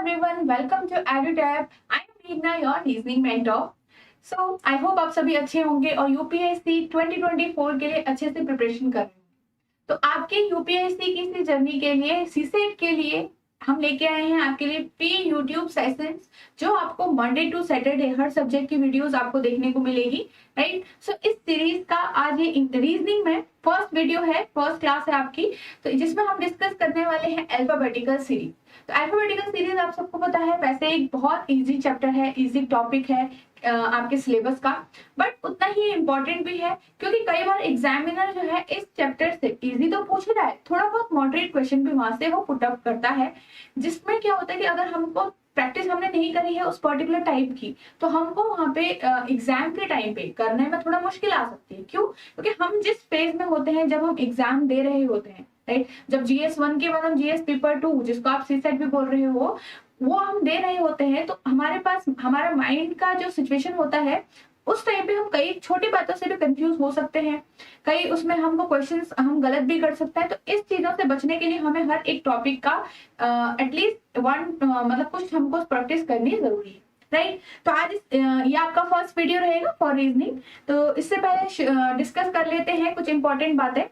everyone, welcome to EduTap. I am Meghna, your reasoning mentor. So I hope आप सभी अच्छे होंगे और यूपीएससी 2024 के लिए अच्छे से प्रिपरेशन कर रहे हैं। तो आपके यूपीएससी की इस जर्नी के लिए सीसेट के लिए हम लेके आए हैं आपके लिए प्री यूट्यूब सेशंस, जो आपको मंडे टू सैटरडे हर सब्जेक्ट की वीडियोस आपको देखने को मिलेगी, राइट। सो इस सीरीज का आज ये रीजनिंग में फर्स्ट वीडियो है, फर्स्ट क्लास है आपकी, तो जिसमें हम डिस्कस करने वाले हैं अल्फाबेटिकल सीरीज। तो अल्फाबेटिकल सीरीज आप सबको पता है, वैसे एक बहुत इजी चैप्टर है, इजी टॉपिक है आपके सिलेबस का, बट उतना ही इम्पोर्टेंट भी है, क्योंकि कई बार एग्जामिनर जो है इस चैप्टर से इजी तो पूछ ही रहा है, थोड़ा बहुत मॉडरेट क्वेश्चन भी वहां से वो पुट अप करता है, जिसमें क्या होता है कि अगर हमको प्रैक्टिस हमने नहीं करी है उस पर्टिकुलर टाइप की, तो हमको वहां पे एग्जाम के टाइम पे करने में थोड़ा मुश्किल आ सकती है। क्यों? क्योंकि हम जिस फेज में होते हैं जब हम एग्जाम दे रहे होते हैं, राइट, जब जीएस 1 के बाद हम जीएस पेपर 2, जिसको आप सीसेट भी बोल रहे हो, वो हम दे रहे होते हैं, तो हमारे पास हमारा माइंड का जो सिचुएशन होता है उस टाइम पे हम कई छोटी बातों से भी कंफ्यूज हो सकते हैं, कई उसमें हमको क्वेश्चंस हम गलत भी कर सकते हैं। तो इस चीजों से बचने के लिए हमें हर एक टॉपिक का एटलीस्ट मतलब कुछ हमको प्रैक्टिस करनी जरूरी है, राइट। तो आज ये आपका फर्स्ट वीडियो रहेगा फॉर रीजनिंग। तो इससे पहले डिस्कस कर लेते हैं कुछ इंपॉर्टेंट बातें।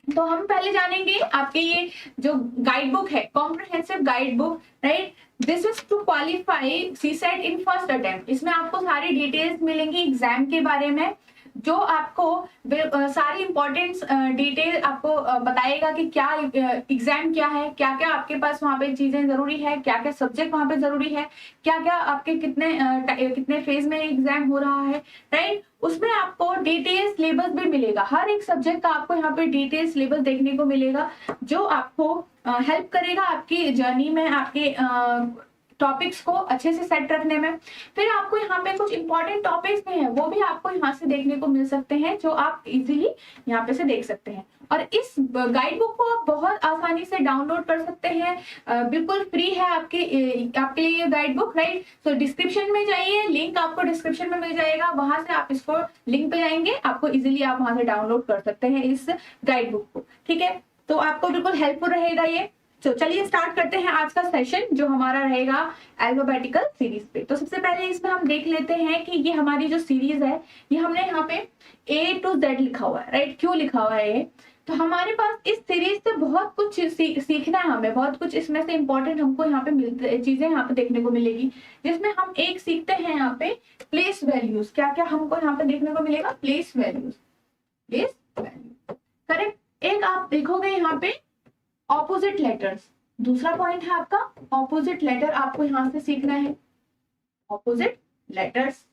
तो हम पहले जानेंगे आपके ये जो गाइड बुक है, comprehensive guide book, right, this is to qualify CSAT in first attempt. इसमें आपको सारी डिटेल्स मिलेंगी एग्जाम के बारे में, जो आपको सारी इंपॉर्टेंट डिटेल आपको बताएगा कि क्या एग्जाम क्या है, क्या क्या आपके पास वहां पे चीजें जरूरी है, क्या क्या सब्जेक्ट वहां पे जरूरी है, क्या क्या आपके कितने फेज में एग्जाम हो रहा है, राइट। उसमें आपको डिटेल सिलेबस भी मिलेगा, हर एक सब्जेक्ट का आपको यहाँ पे डिटेल सिलेबस देखने को मिलेगा, जो आपको हेल्प करेगा आपकी जर्नी में, आपके टॉपिक्स को अच्छे से सेट रखने में। फिर आपको यहाँ पे कुछ इंपॉर्टेंट टॉपिक्स भी हैं, वो भी आपको यहाँ से देखने को मिल सकते हैं, जो आप इजीली यहाँ पे से देख सकते हैं। और इस गाइड बुक को आप बहुत आसानी से डाउनलोड कर सकते हैं, बिल्कुल फ्री है आपके लिए ये गाइड बुक, राइट। तो डिस्क्रिप्शन में जाइए, लिंक आपको डिस्क्रिप्शन में मिल जाएगा, वहां से आप इसको लिंक पे जाएंगे, आपको इजीली आप वहां से डाउनलोड कर सकते हैं इस गाइड बुक को, ठीक है। तो आपको बिल्कुल हेल्पफुल रहेगा ये। तो चलिए स्टार्ट करते हैं आज का सेशन, जो हमारा रहेगा अल्फाबेटिकल सीरीज पे। तो सबसे पहले इसमें हम देख लेते हैं कि ये हमारी जो सीरीज है, ये हमने यहाँ पे A to Z लिखा हुआ है, राइट। क्यों लिखा हुआ है ये? तो हमारे पास इस सीरीज से बहुत कुछ सीखना है, हमें बहुत कुछ इसमें से इंपॉर्टेंट हमको यहाँ पे मिलते चीजें यहाँ पे देखने को मिलेगी, जिसमें हम एक सीखते हैं यहाँ पे प्लेस वैल्यूज। क्या क्या हमको यहाँ पे देखने को मिलेगा? Place values, place value, correct. एक आप देखोगे यहाँ पे ऑपोजिट लेटर्स, दूसरा पॉइंट है आपका ऑपोजिट लेटर, आपको यहां से सीखना है ऑपोजिट लेटर्स।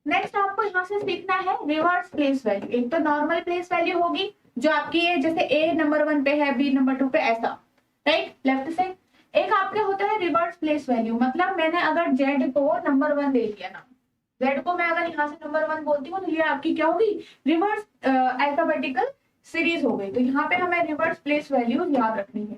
नेक्स्ट आपको यहां से सीखना है रिवर्स प्लेस वैल्यू। एक तो नॉर्मल प्लेस वैल्यू होगी, जो आपकी है जैसे A नंबर 1 पे है, B नंबर 2 पे, ऐसा, राइट, लेफ्ट से। एक आपके होता है रिवर्स प्लेस वैल्यू, मतलब मैंने अगर Z को नंबर 1 दे दिया ना, Z को मैं अगर यहाँ से नंबर 1 बोलती हूँ, तो ये आपकी क्या होगी? रिवर्स अल्फाबेटिकल सीरीज हो गई। तो यहाँ पे हमें रिवर्स प्लेस वैल्यूज याद रखनी है,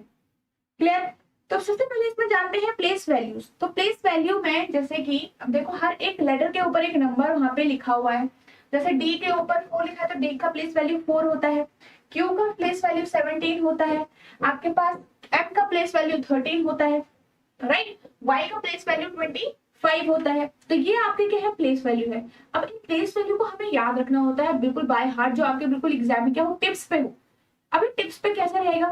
क्लियर। तो सबसे पहले इसमें जानते हैं प्लेस वैल्यूज। तो प्लेस वैल्यू में जैसे कि अब देखो, हर एक लेटर के ऊपर एक नंबर वहां पे लिखा हुआ है, जैसे D के ऊपर 4 लिखा है, तो D का प्लेस वैल्यू 4 होता है, Q का प्लेस वैल्यू 17 होता है, आपके पास M का प्लेस वैल्यू 13 होता है, राइट, Y का प्लेस वैल्यू 25 होता है। तो ये आपके क्या है? प्लेस वैल्यू है। अब इन प्लेस वैल्यू को हमें याद रखना होता है बिल्कुल बाय हार्ट, जो आपके बिल्कुल एग्जाम में क्या हो, टिप्स पे हो। अभी टिप्स पे कैसे रहेगा?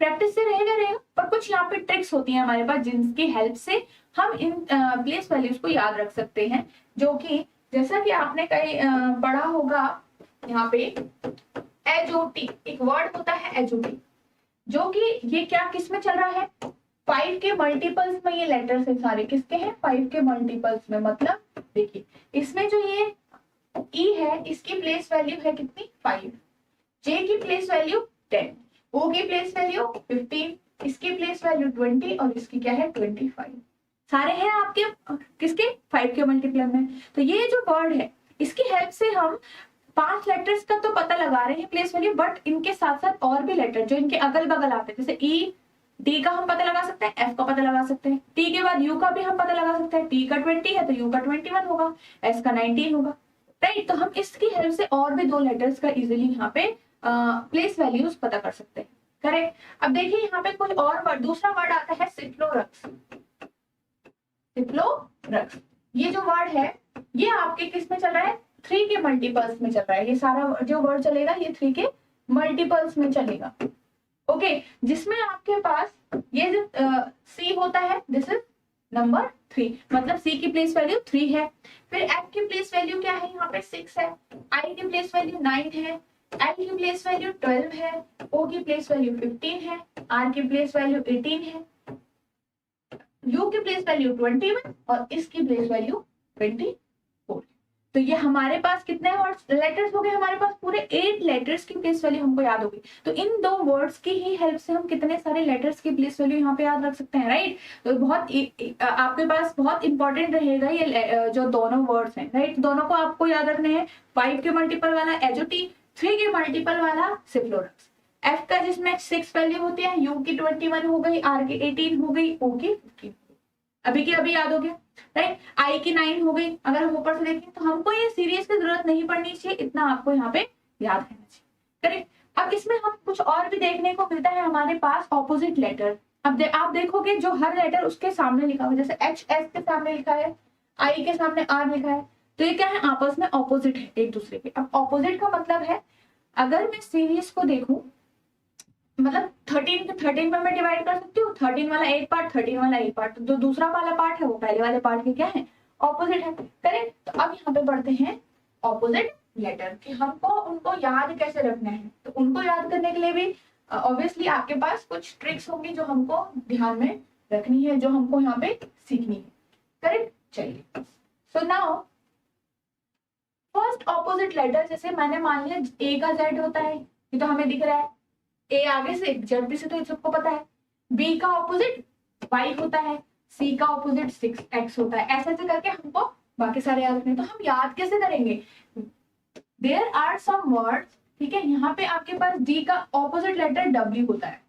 प्रैक्टिस से रहेगा, पर कुछ यहाँ पे ट्रिक्स होती हैं हमारे पास, जिनकी हेल्प से हम इन प्लेस वैल्यूज को याद रख सकते हैं, जो कि जैसा कि आपने कहीं पढ़ा होगा, यहाँ पे एजओटी एक वर्ड होता है, एजओटी, जो कि ये क्या किस में चल रहा है? 5 के मल्टीपल्स में ये लेटर्स है सारे, किसके हैं? 5 के मल्टीपल्स में। मतलब देखिए, इसमें जो ये E है, इसकी प्लेस वैल्यू है कितनी? 5, J की प्लेस वैल्यू 10, O की प्लेस वैल्यू 15, इसकी प्लेस वैल्यू 20 और इसकी क्या है? 25। सारे हैं आपके किसके? 5 के मल्टीप्लाई में। तो ये जो वर्ड है, इसकी हेल्प से हम 5 लेटर्स का तो पता लगा रहे हैं प्लेस वैल्यू, बट इनके साथ साथ और भी लेटर जो इनके अगल बगल आते हैं, जैसे E, D का हम पता लगा सकते हैं, F का पता लगा सकते हैं, T के बाद U का भी हम पता लगा सकते हैं, T का 20 है तो U का 21 होगा, S का 19 होगा, राइट। तो हम इसकी हेल्प से और भी 2 लेटर्स का इजिली यहाँ पे प्लेस वैल्यूज पता कर सकते हैं, करेक्ट। अब देखिए यहाँ पे कोई और वर्ड, दूसरा वर्ड आता है सिक्लोरक्स। सिफ्लोरक्स। ये जो वर्ड है ये आपके किस में चल रहा है, 3 के मल्टीपल्स में चल रहा है। ये सारा जो वर्ड चलेगा ये 3 के मल्टीपल्स में चलेगा। ओके, जिसमें आपके पास ये जो सी होता है दिस इज नंबर 3, मतलब सी की प्लेस वैल्यू 3 है। फिर एफ की प्लेस वैल्यू क्या है, यहाँ पे 6 है। आई की प्लेस वैल्यू 9 है। एल की प्लेस वैल्यू 12 है। ओ की प्लेस वैल्यू 15 है। आर की प्लेस वैल्यू 18 है। यू की प्लेस वैल्यू 21 और इसकी प्लेस वैल्यू 24। तो ये हमारे पास कितने वर्ड्स लेटर्स हो गए, हमारे पास पूरे 8 लेटर्स की प्लेस वैल्यू हमको याद होगी। तो इन 2 वर्ड्स की ही हेल्प से हम कितने सारे लेटर्स की प्लेस वैल्यू यहाँ पे याद रख सकते हैं, राइट। तो बहुत आपके पास बहुत इंपॉर्टेंट रहेगा ये जो दोनों वर्ड्स हैं, राइट। दोनों को आपको याद रखने हैं, 5 के मल्टीपल वाला एजोटी, 3 के मल्टीपल वाला सिफ्लोरक्स। एफ का जिसमें 6 वैल्यू होती है, यू की 21 हो गई, आर की 18 हो गई, ओ की 15 अभी की अभी याद हो गया, राइट। आई की 9 हो गई। अगर हम ऊपर से देखें तो हमको ये सीरीज की जरूरत नहीं पड़नी चाहिए, इतना आपको यहाँ पे याद रहना चाहिए, करेक्ट। अब इसमें हम कुछ और भी देखने को मिलता है हमारे पास ऑपोजिट लेटर। अब आप देखोगे जो हर लेटर उसके सामने लिखा हुआ है, जैसे एच एस के सामने लिखा है, आई के सामने आर लिखा है, तो ये क्या है, आपस में ऑपोजिट है एक दूसरे के। अब ऑपोजिट का मतलब है, अगर मैं सीरीज को देखूं, मतलब 13 में मैं डिवाइड कर सकती हूँ, 13 वाला एक पार्ट, 13 वाला एक पार्ट, तो दूसरा वाला पार्ट है वो पहले वाले पार्ट के क्या है, ऑपोजिट है, करेक्ट। तो अब यहाँ पे बढ़ते हैं ऑपोजिट लेटर कि हमको उनको याद कैसे रखना है। तो उनको याद करने के लिए भी ऑब्वियसली आपके पास कुछ ट्रिक्स होंगी जो हमको ध्यान में रखनी है, जो हमको यहाँ पे सीखनी है, करेक्ट। चलिए, so now first opposite letter, जैसे मैंने मान लिया ए का जेड होता है, ये तो हमें दिख रहा है, ए आगे से जेड पीछे, तो सबको पता है। बी का ऑपोजिट वाई होता है, सी का ऑपोजिट 6x होता है। ऐसे ऐसे करके हमको बाकी सारे याद रखने। तो हम याद कैसे करेंगे, देयर आर सम वर्ड्स, ठीक है। यहाँ पे आपके पास डी का ऑपोजिट लेटर डब्ल्यू होता है,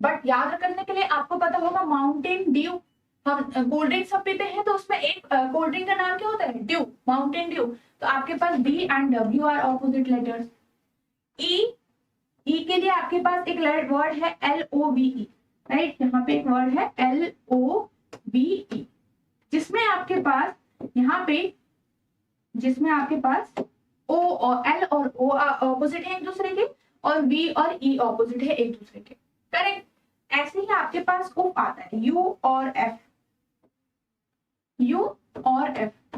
बट याद करने के लिए आपको पता होगा माउंटेन ड्यू। हम कोल्ड ड्रिंक सब पीते हैं तो उसमें एक कोल्ड ड्रिंक का नाम क्या होता है, ड्यू, माउंटेन ड्यू। तो आपके पास D and W are opposite letters. E के लिए आपके पास एक वर्ड है LOVE, राइट। यहाँ पे एक वर्ड है LOVE, जिसमें आपके पास यहाँ पे O और L और O ऑपोजिट है एक दूसरे के, और V और E ऑपोजिट है एक दूसरे के, करेक्ट। ऐसे ही आपके पास उप आता है, U और F।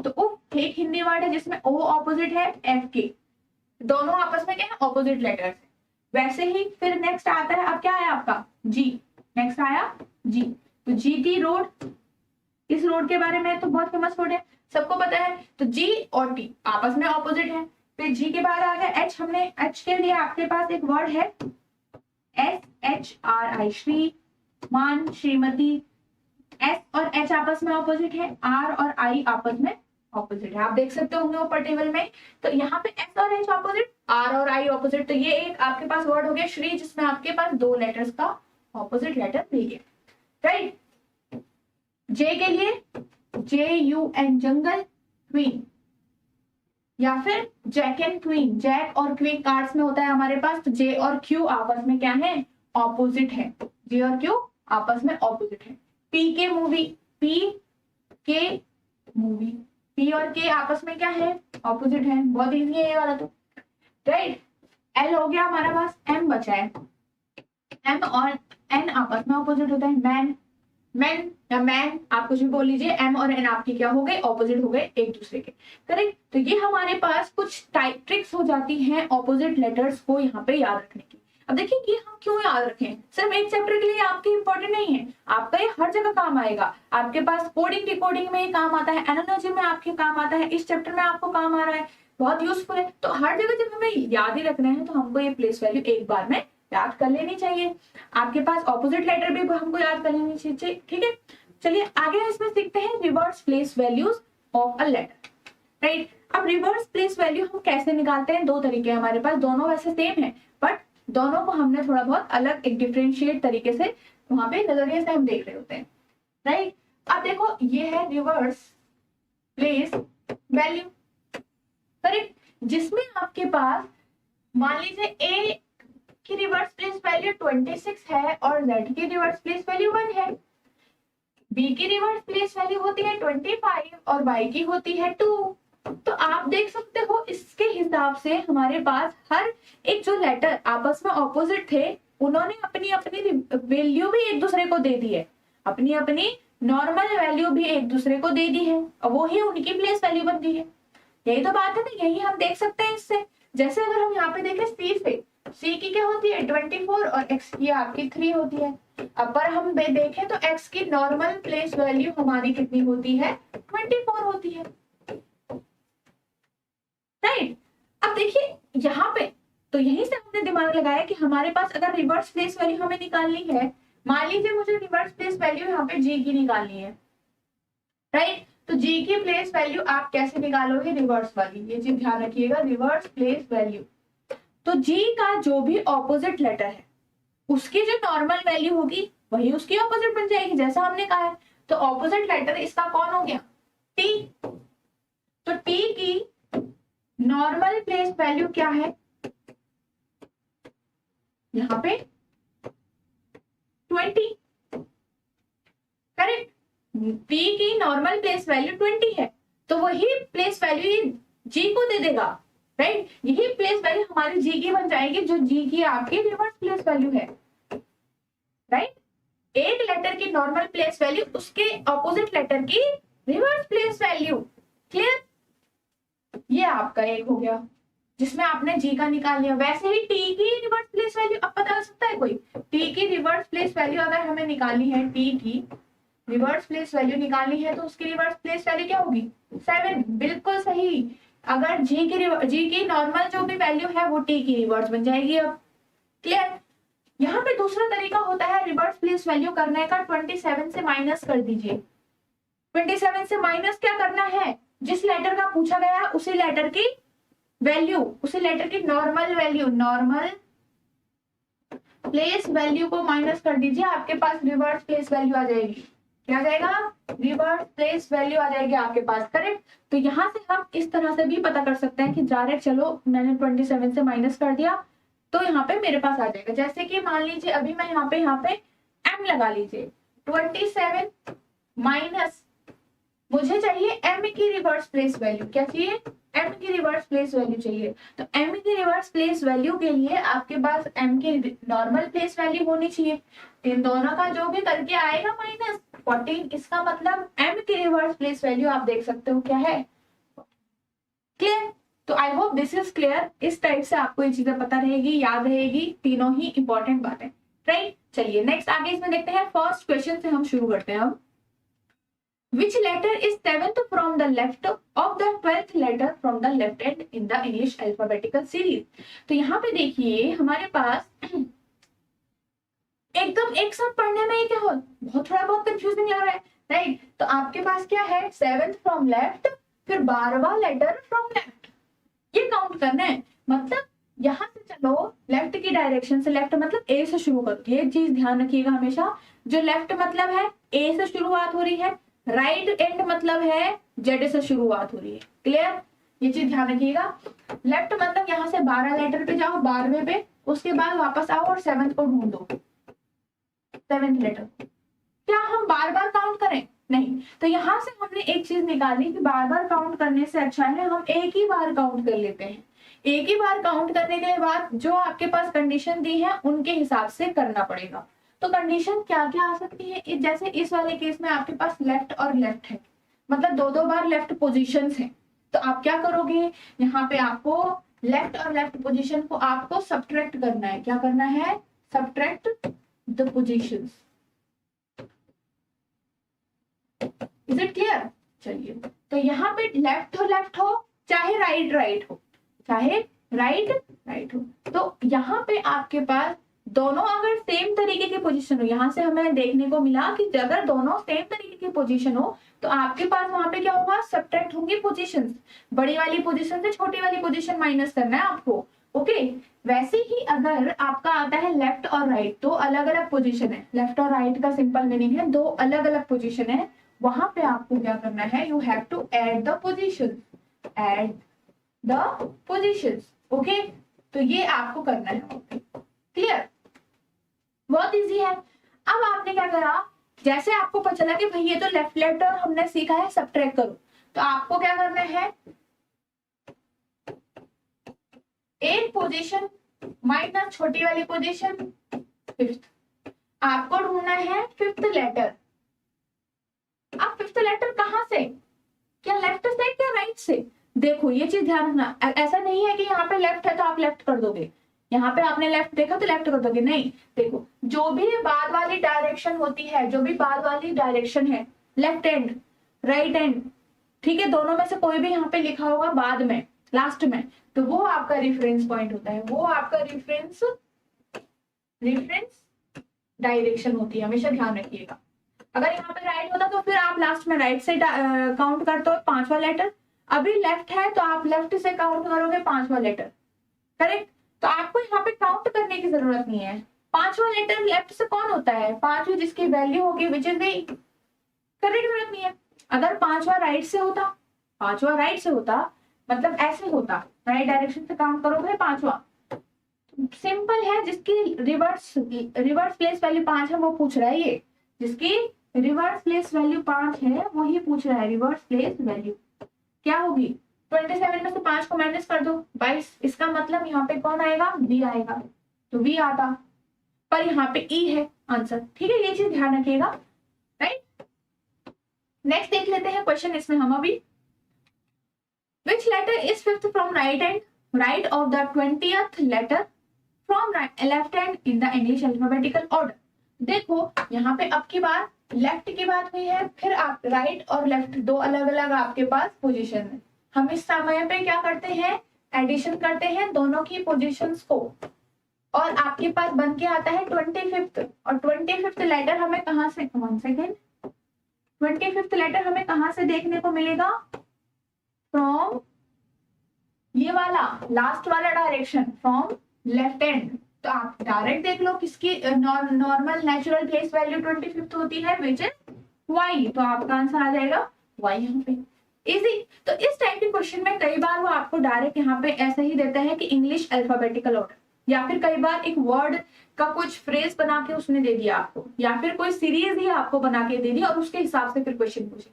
तो उप एक हिंदी वर्ड है जिसमें O ऑपोजिट है F के, दोनों आपस में क्या है, ऑपोजिट लेटर्स है। वैसे ही फिर नेक्स्ट आता है, अब क्या है आपका जी, नेक्स्ट आया जी। तो GT रोड, इस रोड के बारे में तो बहुत फेमस रोड है, सबको पता है। तो G और T आपस में ऑपोजिट है। फिर G के बाद आ गया H। हमने H के लिए आपके पास एक वर्ड है SHRI, श्री, मान, श्रीमती। S और H आपस में ऑपोजिट है, R और I आपस में ऑपोजिट है, आप देख सकते होंगे ऊपर टेबल में। तो यहाँ पे S और H ऑपोजिट, R और I ऑपोजिट। तो ये एक आपके पास वर्ड हो गया श्री, जिसमें आपके पास 2 लेटर्स का ऑपोजिट लेटर मिल गया, राइट। J के लिए JUN, जंगल, क्वीन, या फिर जैक एंड क्वीन, जैक और क्वीन कार्ड्स में होता है हमारे पास। तो J और Q आपस में क्या है, ऑपोजिट है, J और Q आपस में ऑपोजिट है। P के मूवी, P और K आपस में क्या है, ऑपोजिट है, बहुत इजी है ये वाला तो, राइट। L हो गया हमारा पास, M बचा है, M और N आपस में ऑपोजिट होता है, मैन या मैन, आप कुछ भी बोल लीजिए। M और N आपके क्या हो गए, ऑपोजिट हो गए एक दूसरे के, करेक्ट। तो ये हमारे पास कुछ ट्रिक्स हो जाती हैं ऑपोजिट लेटर्स को यहाँ पे याद रखने की। अब देखिए कि हम क्यों याद रखें, सिर्फ एक चैप्टर के लिए आपके इंपॉर्टेंट नहीं है, आपका ये हर जगह काम आएगा। आपके पास कोडिंग डिकोडिंग में काम आता है, एनालॉजी में आपके काम आता है, इस चैप्टर में आपको काम आ रहा है, बहुत यूजफुल है। तो हर जगह जब हमें याद ही रखना है तो हमको ये प्लेस वैल्यू एक बार में याद कर लेनी चाहिए। आपके पास ऑपोजिट लेटर भी हमको याद कर लेनी चाहिए, ठीक है। चलिए आगे इसमें सीखते हैं reverse place values of a letter, right. अब रिवर्स प्लेस वैल्यू हम कैसे निकालते हैं, 2 तरीके हमारे पास, दोनों वैसे सेम है बट दोनों को हमने थोड़ा बहुत अलग एक डिफरेंशिएट तरीके से वहां पे नजरिए से हम देख रहे होते हैं, राइट। अब देखो ये है रिवर्स प्लेस वैल्यू, करेक्ट, जिसमें आपके पास मान लीजिए A की रिवर्स प्लेस वैल्यू 26 है और Z की रिवर्स प्लेस वैल्यू 1 है। बी की रिवर्स प्लेस वैल्यू होती है 25 और वाई की होती है 2। तो आप देख सकते हो इसके हिसाब से हमारे पास हर एक जो लेटर आपस में ऑपोजिट थे उन्होंने अपनी अपनी वैल्यू भी एक दूसरे को दे दी है, अपनी अपनी नॉर्मल वैल्यू भी एक दूसरे को दे दी है और वो ही उनकी प्लेस वैल्यू बन गई है। यही तो बात है ना, यही हम देख सकते हैं इससे। जैसे अगर हम यहाँ पे देखें सी से, सी की क्या होती है 24 और एक्स की आपकी 3 होती है। अब पर हम देखें तो एक्स की नॉर्मल प्लेस वैल्यू हमारी कितनी होती है 24 होती है, राइट। अब देखिए यहाँ पे तो यहीं से हमने दिमाग लगाया कि हमारे पास अगर रिवर्स प्लेस वैल्यू हमें निकालनी है, मान लीजिए मुझे रिवर्स प्लेस वैल्यू यहाँ पे जी की निकालनी है, राइट। तो जी की प्लेस वैल्यू आप कैसे निकालोगे, रिवर्स वाली, ये चीज ध्यान रखिएगा, रिवर्स प्लेस वैल्यू। तो जी का जो भी ऑपोजिट लेटर है उसकी जो नॉर्मल वैल्यू होगी वही उसकी ऑपोजिट बन जाएगी, जैसा हमने कहा है। तो ऑपोजिट लेटर इसका कौन हो गया, टी। तो टी की नॉर्मल प्लेस वैल्यू क्या है यहाँ पे 20, करेक्ट। टी की नॉर्मल प्लेस वैल्यू 20 है, तो वही प्लेस वैल्यू जी को दे देगा, राइट। यही प्लेस वैल्यू हमारी जी की बन जाएगी जो जी की आपकी रिवर्स प्लेस वैल्यू है, राइट। एक लेटर की नॉर्मल प्लेस वैल्यू उसके ऑपोजिट लेटर की रिवर्स प्लेस वैल्यू, क्लियर। ये आपका एक हो गया जिसमें आपने जी का निकाल लिया। वैसे ही टी की रिवर्स प्लेस वैल्यू अब पता कर सकता है कोई, टी की रिवर्स प्लेस वैल्यू अगर हमें निकालनी है, टी की रिवर्स प्लेस वैल्यू निकालनी है तो उसकी रिवर्स प्लेस वैल्यू क्या होगी 7, बिल्कुल सही। अगर जी की नॉर्मल जो भी वैल्यू है वो टी की रिवर्स बन जाएगी। अब क्लियर। यहाँ पे दूसरा तरीका होता है रिवर्स प्लेस वैल्यू करने का, 27 से माइनस कर दीजिए। 27 से माइनस क्या करना है, जिस लेटर का पूछा गया है उसी लेटर की वैल्यू, उसी लेटर की normal value, normal place value को माइनस कर दीजिए, आपके पास रिवर्स प्लेस वैल्यू आ जाएगी। क्या आ जाएगा, रिवर्स प्लेस वैल्यू आ जाएगी आपके पास, करेक्ट। तो यहाँ से हम इस तरह से भी पता कर सकते हैं कि डायरेक्ट चलो मैंने 27 से माइनस कर दिया तो यहाँ पे मेरे पास आ जाएगा। जैसे कि मान लीजिए अभी मैं यहाँ पे m लगा लीजिए, 27 माइनस मुझे चाहिए m की रिवर्स प्लेस वैल्यू, क्या चाहिए m की रिवर्स प्लेस वैल्यू चाहिए। तो m की रिवर्स प्लेस वैल्यू के लिए आपके पास m की नॉर्मल प्लेस वैल्यू होनी चाहिए। इन दोनों का जो भी करके आएगा माइनस 14, इसका मतलब m की रिवर्स प्लेस वैल्यू आप देख सकते हो क्या है, क्लियर। तो I hope this is clear. इस टाइप से आपको ये चीजें पता रहेगी, याद रहेगी, तीनों ही इंपॉर्टेंट बातें, राइट। चलिए नेक्स्ट आगे इसमें देखते हैं। फर्स्ट क्वेश्चन से हम शुरू करते हैं अब। Which letter is 7th from the left of the 12th letter from the left hand in the English alphabetical series? तो यहाँ पे देखिए हमारे पास एकदम एक साथ पढ़ने में क्या हो, बहुत थोड़ा बहुत कंफ्यूजिंग लग रहा है, राइट। तो आपके पास क्या है 7th फ्रॉम लेफ्ट, फिर 12वां लेटर फ्रॉम लेफ्ट, ये काउंट करना है। मतलब यहाँ से चलो लेफ्ट की डायरेक्शन से, लेफ्ट मतलब ए से शुरू करो, ये चीज ध्यान रखिएगा हमेशा। जो लेफ्ट मतलब है ए से शुरुआत हो रही है, राइट एंड मतलब है जेड से शुरुआत हो रही है, क्लियर। ये चीज ध्यान रखिएगा। लेफ्ट मतलब यहाँ से 12 लेटर पे जाओ, 12वें पे, उसके बाद वापस आओ और 7th को ढूंढो, 7th लेटर। क्या हम बार बार काउंट करें, नहीं। तो यहाँ से हमने एक चीज निकाली कि बार बार काउंट करने से अच्छा है हम एक ही बार काउंट कर लेते हैं। एक ही बार काउंट करने के बाद जो आपके पास कंडीशन दी है उनके हिसाब से करना पड़ेगा। तो कंडीशन क्या क्या आ सकती है, जैसे इस वाले केस में आपके पास लेफ्ट और लेफ्ट है, मतलब दो बार लेफ्ट पोजीशंस है। तो आप क्या करोगे, यहाँ पे आपको लेफ्ट और लेफ्ट पोजीशन को आपको सब्ट्रैक्ट करना है। क्या करना है, subtract the positions. Is it clear. चलिए तो यहाँ पे लेफ्ट हो चाहे राइट हो, चाहे राइट हो, तो यहाँ पे आपके पास दोनों अगर सेम तरीके की पोजीशन हो, यहाँ से हमें देखने को मिला कि अगर दोनों सेम तरीके की पोजीशन हो तो आपके पास वहां पे क्या होगा, सब्ट्रैक्ट होंगी पोजीशंस। बड़ी वाली पोजीशन से छोटी वाली पोजीशन माइनस करना है आपको, ओके। वैसे ही अगर आपका आता है लेफ्ट और राइट, दो अलग अलग पोजीशन है। लेफ्ट और राइट का सिंपल मीनिंग है दो अलग अलग पोजीशन है, वहां पे आपको क्या करना है, you have to add the position, add the positions, okay. तो ये आपको करना है, क्लियर। बहुत इजी है। अब आपने क्या करा जैसे आपको पता चला कि भाई ये तो लेफ्ट लेटर हमने सीखा है, सबट्रैक्ट करो, तो आपको क्या करना है, एक पोजीशन माइनस छोटी वाली पोजीशन फिफ्थ, आपको ढूंढना है फिफ्थ लेटर। अब फिफ्थ लेटर कहां से, क्या लेफ्ट से क्या राइट से? देखो ये चीज ध्यान रखना, ऐसा नहीं है कि यहाँ पे लेफ्ट है तो आप लेफ्ट कर दोगे, यहाँ पे आपने लेफ्ट देखा तो लेफ्ट कर दोगे, नहीं। देखो जो भी बाद वाली डायरेक्शन होती है, जो भी बाद वाली डायरेक्शन है, लेफ्ट हैंड राइट हैंड, ठीक है, दोनों में से कोई भी यहाँ पे लिखा होगा बाद में लास्ट में, तो वो आपका रेफरेंस पॉइंट होता है, वो आपका रेफरेंस डायरेक्शन होती है, हमेशा ध्यान रखिएगा। अगर यहाँ पे राइट होता तो फिर आप लास्ट में राइट से काउंट करते हो पांचवा लेटर, अभी लेफ्ट है तो आप लेफ्ट से काउंट करोगे पांचवा लेटर, करेक्ट। तो आपको यहाँ पे काउंट करने की जरूरत नहीं है, पांचवा लेटर लेफ्ट से कौन होता है, पांचवी जिसकी वैल्यू होगी विच इज दी, करने की जरूरत नहीं है। अगर पांचवा राइट से होता, पांचवा राइट से होता मतलब ऐसे होता, राइट डायरेक्शन से काउंट करोगे पांचवा, सिंपल है, जिसकी रिवर्स प्लेस वैल्यू 5 है वो पूछ रहा है, ये जिसकी रिवर्स प्लेस वैल्यू 5 है वही पूछ रहा है, रिवर्स प्लेस वैल्यू क्या होगी, 27 में से 5 को माइनस कर दो 22, इसका मतलब यहाँ पे कौन आएगा, बी आएगा, तो बी आता, पर यहाँ पे ई है आंसर, ठीक है, ये चीज ध्यान रखिएगा, राइट। नेक्स्ट देख लेते हैं क्वेश्चन इसमें हम अभी, which letter is fifth from right hand, right of the 20th letter from left hand in the English alphabetical order। देखो यहाँ पे अब की बार लेफ्ट की बात हुई है, फिर आप राइट और लेफ्ट दो अलग अलग आपके पास पोजीशन है, हम इस समय पे क्या करते हैं, एडिशन करते हैं दोनों की पोजीशंस को, और आपके पास बन के आता है 25th, और 25th लेटर हमें कहां से, 1 सेकेंड, 25th लेटर हमें कहां से देखने को मिलेगा, फ्रॉम ये वाला लास्ट वाला डायरेक्शन, फ्रॉम लेफ्ट हैंड, तो आप डायरेक्ट देख लो किसकी normal natural place value 25th होती है, विच इज वाई, तो आपका आंसर आ जाएगा वाई यहाँ पे, इजी। तो इस टाइप के क्वेश्चन में कई बार वो आपको डायरेक्ट यहाँ पे ऐसा ही देता है कि इंग्लिश अल्फाबेटिकल ऑर्डर, या फिर कई बार एक वर्ड का कुछ फ्रेज बना के उसने दे दिया आपको, या फिर कोई सीरीज ही आपको बना के दे दिया और उसके हिसाब से फिर क्वेश्चन पूछे,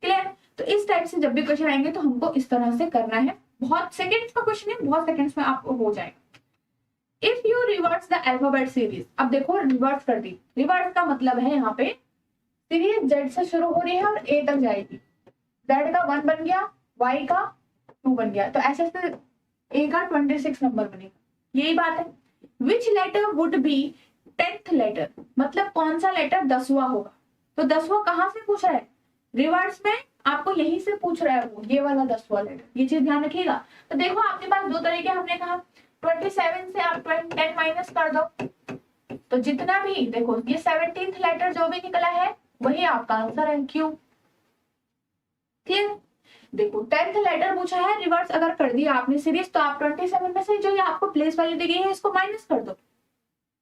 क्लियर। तो इस टाइप से जब भी क्वेश्चन आएंगे तो हमको इस तरह से करना है, बहुत सेकंड्स का क्वेश्चन है, बहुत सेकंड्स में आपको हो जाएगा। If you reverse the alphabet series, अब देखो रिवर्स कर दी, रिवर्स का मतलब है यहाँ पे सीरीज जेड से शुरू हो रही है और ए तक जाएगी, जेड का 1 बन गया, वाई का 2 बन गया, तो ऐसे से ए का 26 नंबर बनेगा, यही बात है। Which letter would be 10th letter, मतलब कौन सा लेटर 10वां होगा, तो 10वां कहां से पूछ रहा है, रिवर्स में आपको यहीं से पूछ रहा है, वो ये वाला 10वां लेटर, ये चीज ध्यान रखिएगा। तो देखो आपके पास दो तरीके, हमने कहा 27 से आप 10 माइनस कर दो, तो जितना भी देखो ये 17th लेटर जो भी निकला है वही आपका आंसर है, क्यों, क्लियर। देखो 10th लेटर पूछा है, रिवर्स अगर कर दिया आपने सीरीज, तो आप 27 में से जो ये आपको प्लेस वैल्यू दी गई है इसको माइनस कर दो,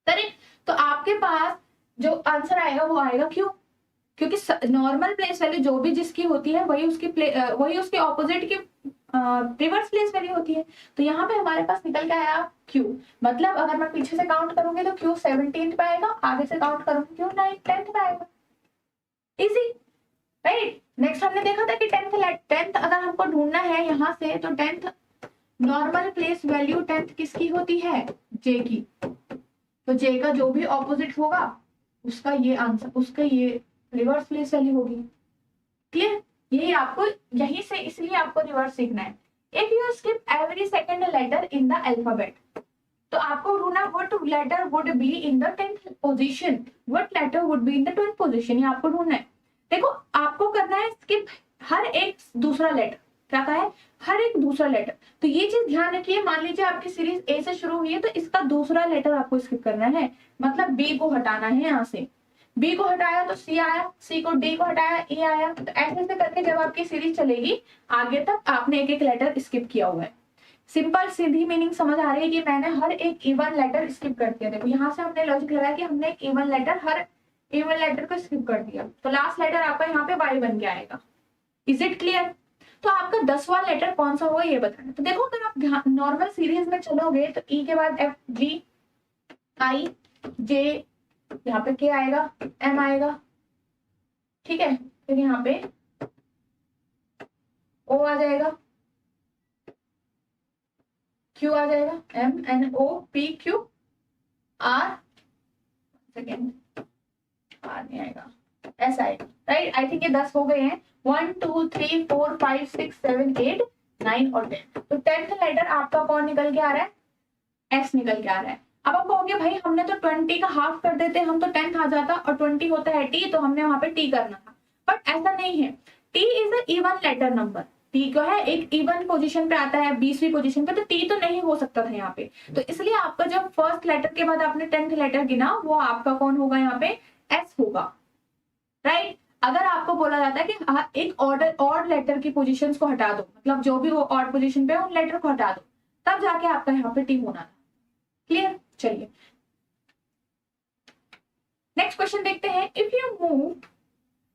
करेक्ट। तो आपके पास जो आंसर आएगा वो आएगा, क्यों, क्योंकि नॉर्मल प्लेस वैल्यू जो भी जिसकी होती है वही उसके ऑपोजिट की रिवर्स प्लेस वैल्यू होती है, तो यहाँ पे हमारे पास निकल के आया क्यू, मतलब अगर मैं पीछे से काउंट करूंगी तो क्यू 17th पे आएगा, आगे से काउंट करूंगी क्यू 10th पे आएगा, इजी, राइट। नेक्स्ट हमने देखा था कि 10th अगर हमको ढूंढना है यहाँ से, तो 10th normal place value 10th किसकी होती है, जे की, तो जे का जो भी ऑपोजिट होगा उसका ये आंसर, उसका ये रिवर्स प्लेस वैल्यू होगी, क्लियर। यही आपको यहीं से, इसलिए आपको रिवर्स सीखना है। If you skip every second letter in the alphabet, तो आपको ढूंढना what letter would be in the 10th position, what letter would be in the 12th position, ये आपको ढूंढना है। देखो आपको करना है स्किप हर एक दूसरा लेटर, क्या कहा है, हर एक दूसरा लेटर, तो ये चीज ध्यान रखिए। मान लीजिए आपकी सीरीज ए से शुरू हुई है, तो इसका दूसरा लेटर आपको स्किप करना है, मतलब बी को हटाना है, यहाँ से बी को हटाया तो सी आया, सी को डी को हटाया ए आया, तो ऐसे ऐसे करके जब आपकी सीरीज चलेगी आगे तक आपने एक एक लेटर स्किप किया हुआ है। सिंपल सीधी मीनिंग समझ आ रही है कि मैंने हर एक इवन लेटर स्किप कर दिया। देखो यहाँ से हमने लॉजिक लगाया कि हमने एक इवन लेटर, हर इवन लेटर को स्किप कर दिया, तो लास्ट लेटर आपका यहाँ पे वाई बन के आएगा। Is it clear? तो आपका 10वां लेटर कौन सा होगा ये बताना। तो देखो अगर आप नॉर्मल सीरीज में चलोगे तो ई के बाद एफ, जी, आई, जे, यहाँ पे के आएगा, एम आएगा, ठीक है, फिर यहाँ पे ओ आ जाएगा, क्यू आ जाएगा, M N O P Q R, second R नहीं आएगा, एस आएगा, राइट। आई थिंक ये 10 हो गए हैं, 1 2 3 4 5 6 7 8 9 और 10। तो 10th लेटर आपका कौन निकल के आ रहा है, एस निकल के आ रहा है। अब आप कहोगे भाई हमने तो 20 का हाफ कर देते, हम तो 10th आ जाता, और 20 होता है टी, तो हमने वहां पे टी करना था, बट ऐसा नहीं है। T is a even letter number, T क्या है, एक इवन पोजीशन पे आता है, 20वीं पोजीशन पे, तो टी तो नहीं हो सकता था यहाँ पे, तो इसलिए आपका जब फर्स्ट लेटर के बाद आपने 10th लेटर गिना, वो आपका कौन होगा यहाँ पे, एस होगा, राइट। अगर आपको बोला जाता है कि एक ऑड लेटर की पोजीशंस को हटा दो, मतलब जो भी वो ऑड पोजीशन पे है उन लेटर को हटा दो, तब जाके आपका यहाँ पे टी होना था। क्लियर, चलिए नेक्स्ट क्वेश्चन देखते हैं। If you move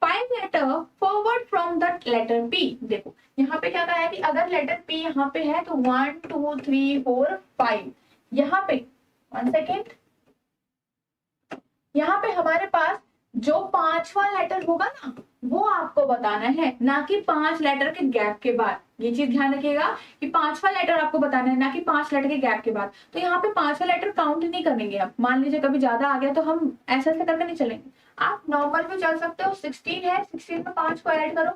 5 letter forward from the letter P, देखो यहाँ पे क्या कहा है कि अगर लेटर पी यहाँ पे है तो 1 2 3 4 5, यहाँ पे 1 सेकेंड, यहाँ पे हमारे पास जो 5वां लेटर होगा ना, वो आपको बताना है, ना कि 5 लेटर के गैप के बाद। ये चीज ध्यान रखिएगा कि 5वां लेटर आपको बताना है, ना कि 5 लेटर के गैप के बाद। तो यहाँ पे 5वां लेटर काउंट नहीं करेंगे। आप मान लीजिए कभी ज्यादा आ गया तो हम ऐसे ऐसे करके नहीं चलेंगे, आप नॉर्मल भी चल सकते हो। 16 है, 16 में 5 को ऐड करो,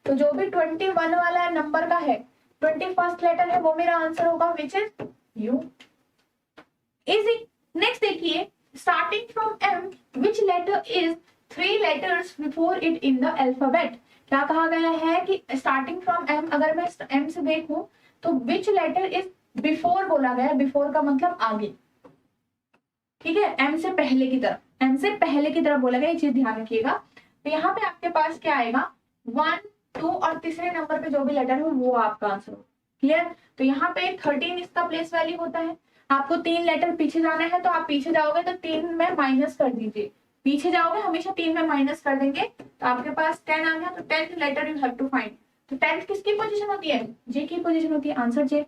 तो जो भी 21 वाला नंबर का है, 21st लेटर है, वो मेरा आंसर होगा, which is you. Easy. Next देखिए, starting from M, which letter is 3 letters before it in the alphabet? क्या कहा गया है कि starting from M, अगर मैं M से देखूं तो which letter is before बोला गया है, before का मतलब आगे, ठीक है, M से पहले की तरफ, M से पहले की तरफ बोला गया, ये चीज ध्यान रखिएगा। तो यहाँ पे आपके पास क्या आएगा, 1 2 और तीसरे नंबर पे जो भी लेटर हो वो आपका आंसर हो। क्लियर। तो यहाँ पे 13 इसका प्लेस वैल्यू होता है। आपको 3 लेटर पीछे जाना है, तो आप पीछे जाओगे तो 3 में माइनस कर दीजिए, पीछे जाओगे हमेशा 3 में माइनस कर देंगे, तो आपके पास 10 आ गया। तो 10th letter you have to find. तो 10th किसकी पोजीशन होती है, जे की पोजीशन होती है, आंसर जे।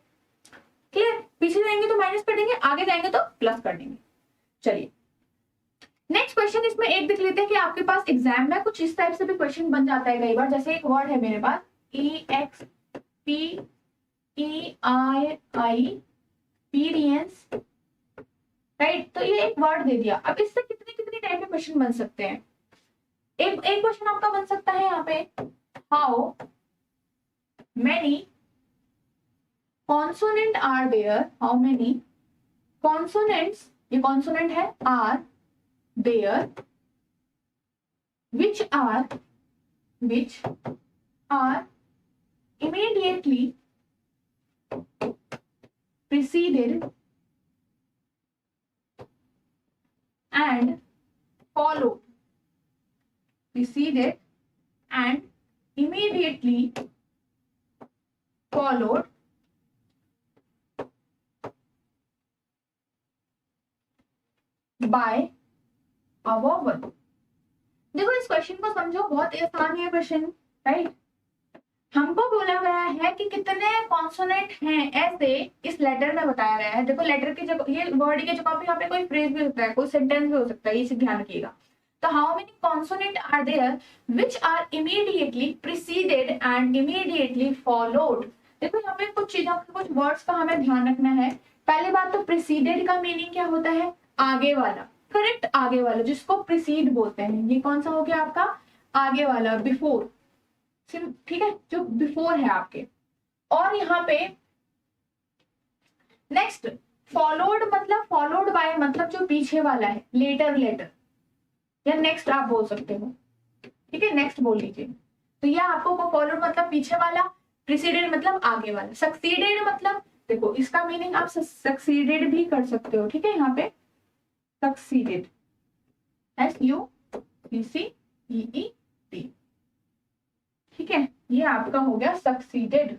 क्लियर। पीछे जाएंगे तो माइनस कर देंगे, आगे जाएंगे तो प्लस कर देंगे। चलिए नेक्स्ट क्वेश्चन, इसमें एक देख लेते हैं कि आपके पास एग्जाम में कुछ इस टाइप से भी क्वेश्चन बन जाता है कई बार। जैसे एक वर्ड है मेरे पास, एक्सपीरियंस, राइट। तो ये एक वर्ड दे दिया। अब इससे कितने कितने टाइप के क्वेश्चन बन सकते हैं। एक क्वेश्चन आपका बन सकता है यहाँ पे, how many consonant are there, how many consonants, ये कॉन्सोनेंट है, are there which are immediately preceded and followed, preceded and immediately followed by a vowel। देखो इस क्वेश्चन को समझो, बहुत आसान है क्वेश्चन, राइट। हमको बोला गया है कि कितने कॉन्सोनेंट हैं ऐसे इस लेटर में बताया गया है। देखो लेटर की जगह, ये वर्ड की जगह पे यहाँ पे कोई फ्रेज भी हो सकता है, कोई सेंटेंस भी हो सकता है, ये चीज ध्यान रखिएगा। तो how many consonant are there which are immediately preceded and immediately followed. देखो यहाँ पे कुछ चीजों, कुछ वर्ड्स का हमें ध्यान रखना है। पहली बात तो प्रीसीडेड का मीनिंग क्या होता है, आगे वाला, करेक्ट, आगे वाला, जिसको प्रीसीड बोलते हैं। ये कौन सा हो गया आपका, आगे वाला, बिफोर, ठीक है, जो बिफोर है आपके। और यहाँ पे नेक्स्ट फॉलोड, मतलब फॉलोड बाय, मतलब जो पीछे वाला है, लेटर लेटर, या नेक्स्ट आप बोल सकते हो, ठीक है, नेक्स्ट बोल लीजिए। तो यह आपको फॉलोड मतलब पीछे वाला, प्रीसीडेड मतलब आगे वाला, सक्सीडेड मतलब, देखो इसका मीनिंग आप सक्सीडेड भी कर सकते हो, ठीक है, यहाँ पे सक्सीडेड, SUCCEED, ठीक है, ये आपका हो गया सक्सीडेड।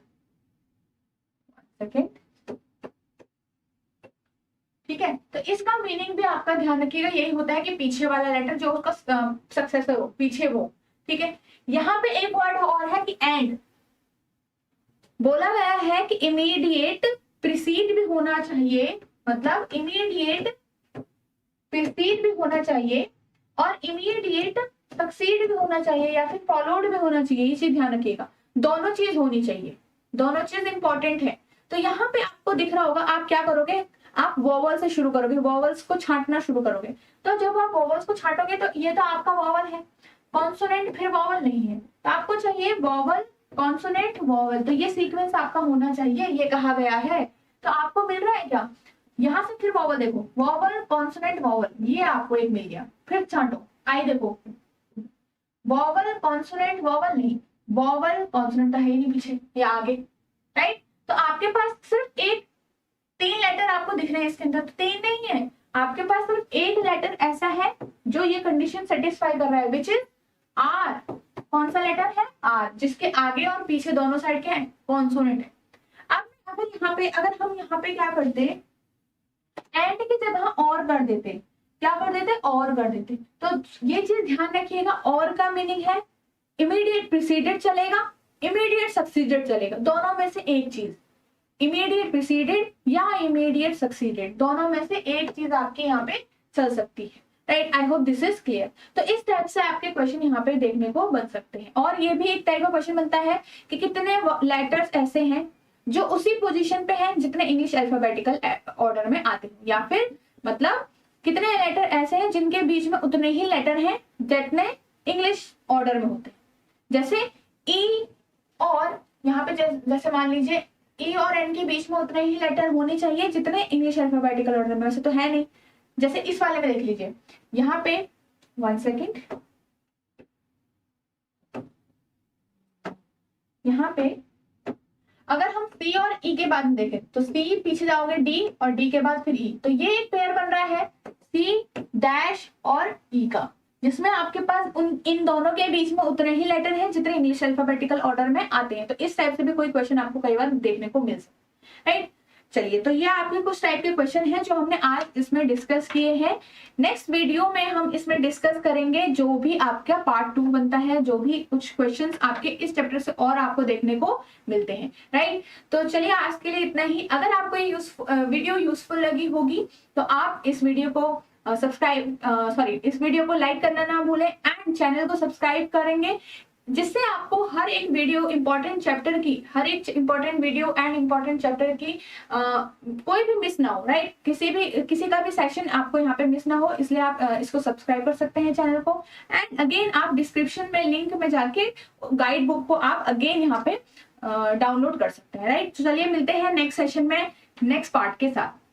सेकेंड, ठीक है। तो इसका मीनिंग भी आपका ध्यान रखिएगा, यही होता है कि पीछे वाला लेटर जो उसका सक्सेसर हो, पीछे वो, ठीक है। यहाँ पे एक वर्ड और है कि एंड, बोला गया है कि इमीडिएट प्रीसीड भी होना चाहिए, मतलब इमीडिएट प्रीसीड भी होना चाहिए और इमीडिएट सक्सीड भी होना चाहिए या फिर फॉलोड भी होना चाहिए, ये चीज ध्यान रखिएगा, दोनों चीज होनी चाहिए, दोनों चीज इंपॉर्टेंट है। तो यहाँ पे आपको दिख रहा होगा, आप क्या करोगे, आप वोवल से शुरू करोगे, वोवल्स को छांटना शुरू करोगे। तो जब आप वोवल्स को छांटोगे तो ये तो आपका वोवल है, कॉन्सोनेंट फिर वोवल नहीं है, तो आपको चाहिए वोवल कॉन्सोनेंट वोवल, तो ये सीक्वेंस आपका होना चाहिए, ये कहा गया है। तो आपको मिल रहा है क्या, यहाँ से फिर वोवल देखो, वोवल कॉन्सोनेंट वोवल, ये आपको एक मिल गया, फिर छांटो, आई देखो वोवल कॉन्सोनेंट वोवल नहीं, वोवल कॉन्सोनेंट तो है ही नहीं पीछे या आगे, राइट। तो आपके पास सिर्फ एक 3 लेटर आपको दिख रहे हैं इसके अंदर, तो 3 नहीं है, आपके पास सिर्फ एक लेटर ऐसा है जो ये कंडीशन सेटिस्फाई कर रहा है, विच इज आर। कौन सा लेटर है, आर, जिसके आगे और पीछे दोनों साइड क्या है, कॉन्सोनेंट है। अब अगर हम यहाँ पे क्या करते, एंड की जगह और कर देते, क्या कर देते, और कर देते, तो ये चीज ध्यान रखिएगा, और का मीनिंग है इमीडिएट प्रीसीडेड चलेगा, इमीडिएट सक्सीडेड चलेगा, दोनों में से एक चीज, इमीडिएट प्रीसीडेड या इमीडिएट सक्सीडेड, दोनों में से एक चीज आपके यहाँ पे चल सकती है, right. I hope this is clear. तो इस टाइप से आपके क्वेश्चन यहाँ पे देखने को बन सकते हैं। और ये भी एक टाइप का क्वेश्चन बनता है कि कितने लेटर्स ऐसे हैं जो उसी पोजीशन पे हैं जितने इंग्लिश अल्फाबेटिकल ऑर्डर में आते हैं, या फिर मतलब कितने लेटर ऐसे हैं जिनके बीच में उतने ही लेटर हैं जितने इंग्लिश ऑर्डर में होते हैं। जैसे ई और यहाँ पे जैसे मान लीजिए ई और एन के बीच में उतने ही लेटर होने चाहिए जितने इंग्लिश अल्फाबेटिकल ऑर्डर में, वैसे तो है नहीं। जैसे इस वाले में देख लीजिए, यहाँ पे 1 सेकेंड, यहाँ पे अगर हम सी और ई के बाद में देखें तो सी पीछे जाओगे डी और डी के बाद फिर ई, तो ये एक पेयर बन रहा है सी डैश और ई का, जिसमें आपके पास इन दोनों के बीच में उतने ही लेटर हैं जितने इंग्लिश अल्फाबेटिकल ऑर्डर में आते हैं। तो इस टाइप से भी कोई क्वेश्चन आपको कई बार देखने को मिल सकता है, राइट। चलिए, तो ये आपके कुछ टाइप के क्वेश्चन हैं जो हमने आज इसमें डिस्कस किए हैं। नेक्स्ट वीडियो में हम इसमें डिस्कस करेंगे जो भी आपका पार्ट 2 बनता है, जो भी कुछ क्वेश्चंस आपके इस चैप्टर से और आपको देखने को मिलते हैं, राइट। तो चलिए, आज के लिए इतना ही। अगर आपको ये वीडियो यूजफुल लगी होगी तो आप इस वीडियो को इस वीडियो को लाइक करना ना भूलें एंड चैनल को सब्सक्राइब करेंगे, जिससे आपको हर एक वीडियो इंपॉर्टेंट चैप्टर की, हर एक important video and important chapter की कोई भी मिस ना हो, राइट। किसी का भी सेशन आपको यहाँ पे मिस ना हो, इसलिए आप इसको सब्सक्राइब कर सकते हैं चैनल को। एंड अगेन आप डिस्क्रिप्शन में लिंक में जाके गाइड बुक को आप अगेन यहाँ पे डाउनलोड कर सकते हैं, राइट। तो चलिए, मिलते हैं नेक्स्ट सेशन में नेक्स्ट पार्ट के साथ।